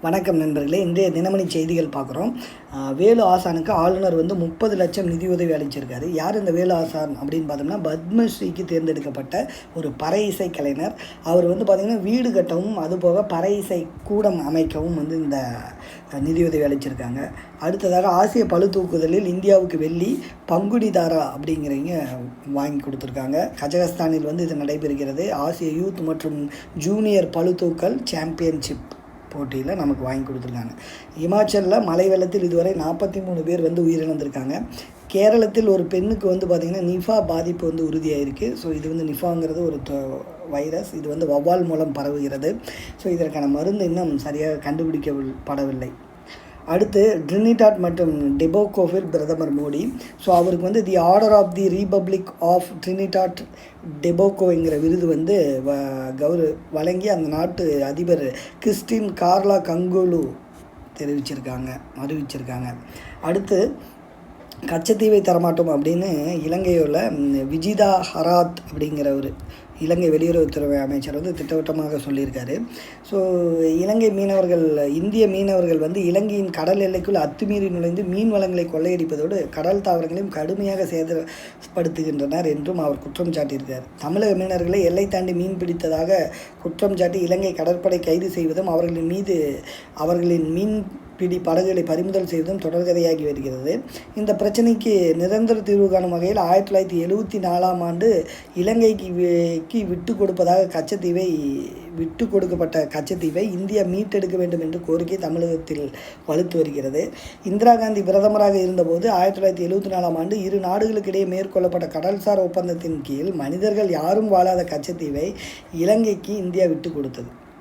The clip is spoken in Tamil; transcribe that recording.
வணக்கம் நண்பர்களே. இன்றைய தினமணி செய்திகள் பார்க்குறோம். வேலு ஆசானுக்கு ஆளுநர் 30 லட்சம் நிதியுதவி அளிச்சிருக்காரு. யார் இந்த வேலு ஆசான் அப்படின்னு பார்த்தோம்னா, பத்மஸ்ரீக்கு தேர்ந்தெடுக்கப்பட்ட ஒரு பறை இசை கலைஞர். அவர் பார்த்திங்கன்னா வீடு கட்டவும் அதுபோக பறை இசை கூடம் அமைக்கவும் இந்த நிதியுதவி அளிச்சிருக்காங்க. அடுத்ததாக ஆசிய பளு தூக்குதலில் இந்தியாவுக்கு வெள்ளி பங்குடிதாரா அப்படிங்கிறவங்க வாங்கி கொடுத்துருக்காங்க. கஜகஸ்தானில் இது நடைபெறுகிறது. ஆசிய யூத் மற்றும் ஜூனியர் பளு தூக்கல் சாம்பியன்ஷிப் போட்டியில் நமக்கு வாங்கி கொடுத்துருக்காங்க. இமாச்சலில் மழை வெள்ளத்தில் இதுவரை 43 பேர் உயிரிழந்திருக்காங்க. கேரளத்தில் ஒரு பெண்ணுக்கு பார்த்திங்கன்னா நிஃபா பாதிப்பு உறுதியாயிருக்கு. ஸோ இது நிஃபாங்கிறது ஒரு வைரஸ். இது வௌவால் மூலம் பரவுகிறது. ஸோ இதற்கான மருந்து இன்னும் சரியாக கண்டுபிடிக்கப்படவில்லை. அடுத்து ட்ரினிடாட் மற்றும் டெபோகோவில் பிரதமர் மோடி. ஸோ அவருக்கு the Order of the Republic of Trinidad டெபோகோங்கிற விருது வழங்கி அந்த நாட்டு அதிபர் கிறிஸ்டின் கார்லா கங்குலு அறிவிச்சிருக்காங்க. அடுத்து கச்சத்தீவை தரமாட்டோம் அப்படின்னு இலங்கையோட விஜிதா ஹராத் அப்படிங்கிற ஒரு இலங்கை வெளியுறவுத்துறை அமைச்சர் திட்டவட்டமாக சொல்லியிருக்காரு. ஸோ இந்திய மீனவர்கள் இலங்கையின் கடல் எல்லைக்குள் அத்துமீறி நுழைந்து மீன் வளங்களை கொள்ளையடிப்பதோடு கடல் தாவரங்களையும் கடுமையாக சேதப்படுத்துகின்றனர் என்றும் அவர் குற்றம் சாட்டியிருக்கார். தமிழக மீனவர்களை எல்லை தாண்டி மீன் பிடித்ததாக குற்றம் சாட்டி இலங்கை கடற்படை கைது செய்வதும் அவர்களின் மீன்பிடி படகுகளை பறிமுதல் செய்வதும் தொடர்கதையாகி வருகிறது. இந்த பிரச்சனைக்கு நிரந்தர தீர்வு காணும் வகையில் 1974ஆம் ஆண்டு இலங்கைக்கு விட்டு கொடுக்கப்பட்ட கச்சத்தீவை இந்தியா மீட்டெடுக்க வேண்டும் என்று கோரிக்கை தமிழகத்தில் வலுத்து வருகிறது. இந்திரா காந்தி பிரதமராக இருந்தபோது 1974ஆம் ஆண்டு இரு நாடுகளுக்கிடையே மேற்கொள்ளப்பட்ட கடல்சார் ஒப்பந்தத்தின் கீழ் மனிதர்கள் யாரும் வாழாத கச்சத்தீவை இலங்கைக்கு இந்தியா விட்டு கொடுத்தது.